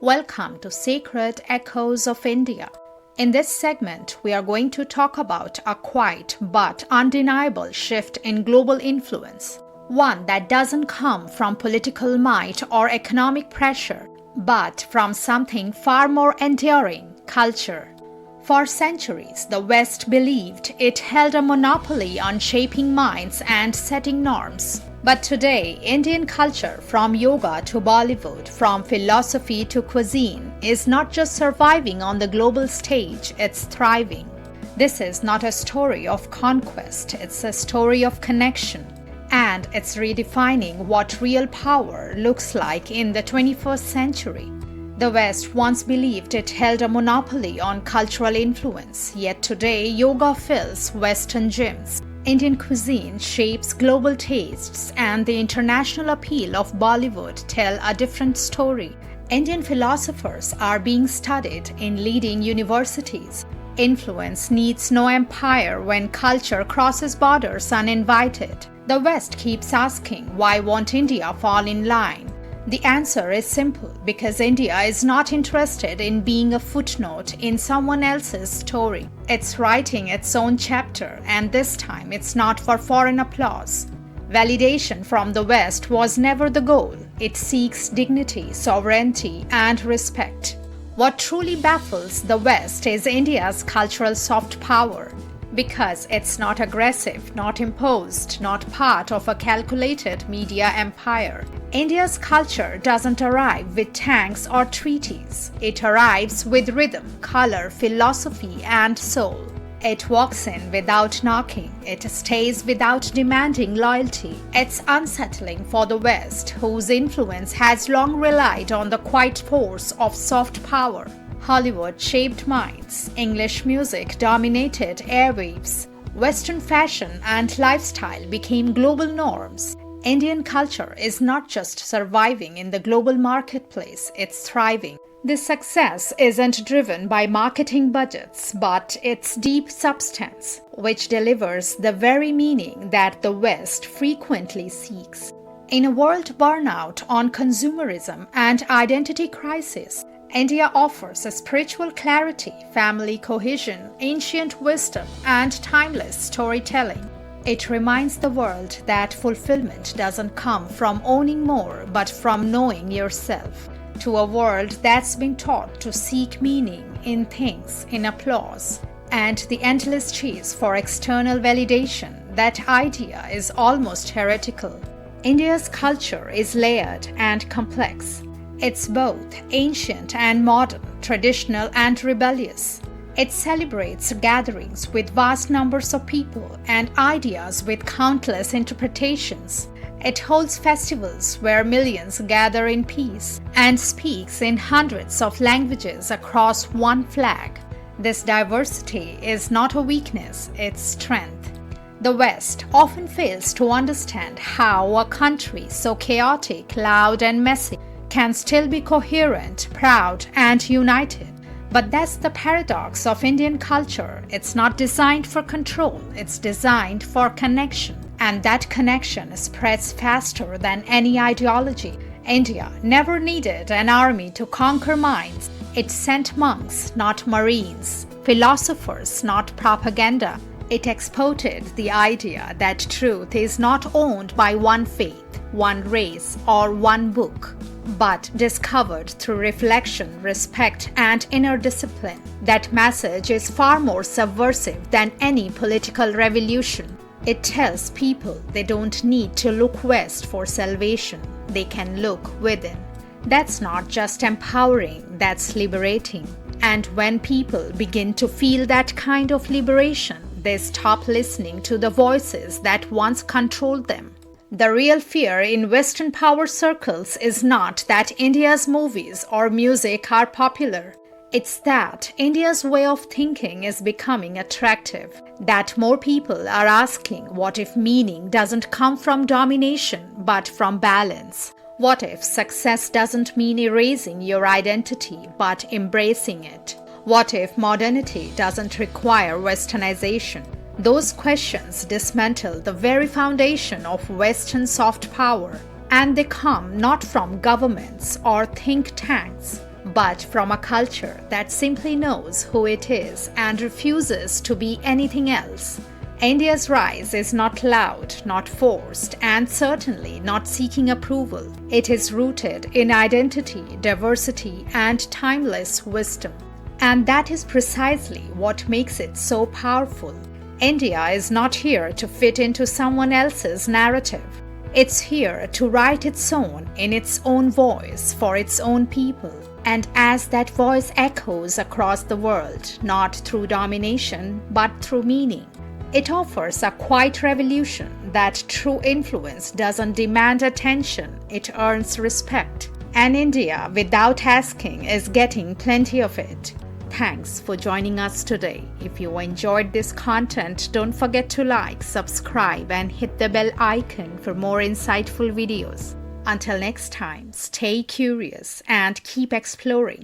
Welcome to Sacred Echoes of India. In this segment, we are going to talk about a quiet but undeniable shift in global influence, one that doesn't come from political might or economic pressure, but from something far more enduring: culture. For centuries, the West believed it held a monopoly on shaping minds and setting norms. But today, Indian culture, from yoga to Bollywood, from philosophy to cuisine, is not just surviving on the global stage, it's thriving. This is not a story of conquest, it's a story of connection. And it's redefining what real power looks like in the 21st century. The West once believed it held a monopoly on cultural influence, yet today yoga fills Western gyms. Indian cuisine shapes global tastes, and the international appeal of Bollywood tell a different story. Indian philosophers are being studied in leading universities. Influence needs no empire when culture crosses borders uninvited. The West keeps asking, why won't India fall in line? The answer is simple: because India is not interested in being a footnote in someone else's story. It's writing its own chapter, and this time it's not for foreign applause. Validation from the West was never the goal. It seeks dignity, sovereignty, and respect. What truly baffles the West is India's cultural soft power. Because it's not aggressive, not imposed, not part of a calculated media empire. India's culture doesn't arrive with tanks or treaties. It arrives with rhythm, color, philosophy, and soul. It walks in without knocking. It stays without demanding loyalty. It's unsettling for the West, whose influence has long relied on the quiet force of soft power. Hollywood shaped minds, English music dominated airwaves, Western fashion and lifestyle became global norms. Indian culture is not just surviving in the global marketplace, it's thriving. This success isn't driven by marketing budgets, but its deep substance, which delivers the very meaning that the West frequently seeks. In a world burnout on consumerism and identity crisis, India offers a spiritual clarity, family cohesion, ancient wisdom, and timeless storytelling. It reminds the world that fulfillment doesn't come from owning more, but from knowing yourself. To a world that's been taught to seek meaning in things, in applause, and the endless chase for external validation, that idea is almost heretical. India's culture is layered and complex. It's both ancient and modern, traditional and rebellious. It celebrates gatherings with vast numbers of people and ideas with countless interpretations. It holds festivals where millions gather in peace and speaks in hundreds of languages across one flag. This diversity is not a weakness, it's strength. The West often fails to understand how a country so chaotic, loud, and messy can still be coherent, proud, and united. But that's the paradox of Indian culture. It's not designed for control, it's designed for connection. And that connection spreads faster than any ideology. India never needed an army to conquer minds. It sent monks, not marines, philosophers, not propaganda. It exported the idea that truth is not owned by one faith, one race, or one book, but discovered through reflection, respect, and inner discipline. That message is far more subversive than any political revolution. It tells people they don't need to look west for salvation, they can look within. That's not just empowering, that's liberating. And when people begin to feel that kind of liberation, they stop listening to the voices that once controlled them. The real fear in Western power circles is not that India's movies or music are popular. It's that India's way of thinking is becoming attractive, that more people are asking, what if meaning doesn't come from domination but from balance? What if success doesn't mean erasing your identity but embracing it? What if modernity doesn't require westernization? Those questions dismantle the very foundation of Western soft power, and they come not from governments or think tanks, but from a culture that simply knows who it is and refuses to be anything else. India's rise is not loud, not forced, and certainly not seeking approval. It is rooted in identity, diversity, and timeless wisdom. And that is precisely what makes it so powerful. India is not here to fit into someone else's narrative. It's here to write its own in its own voice for its own people. And as that voice echoes across the world, not through domination, but through meaning, it offers a quiet revolution that true influence doesn't demand attention, it earns respect. And India, without asking, is getting plenty of it. Thanks for joining us today. If you enjoyed this content, don't forget to like, subscribe, and hit the bell icon for more insightful videos. Until next time, stay curious and keep exploring.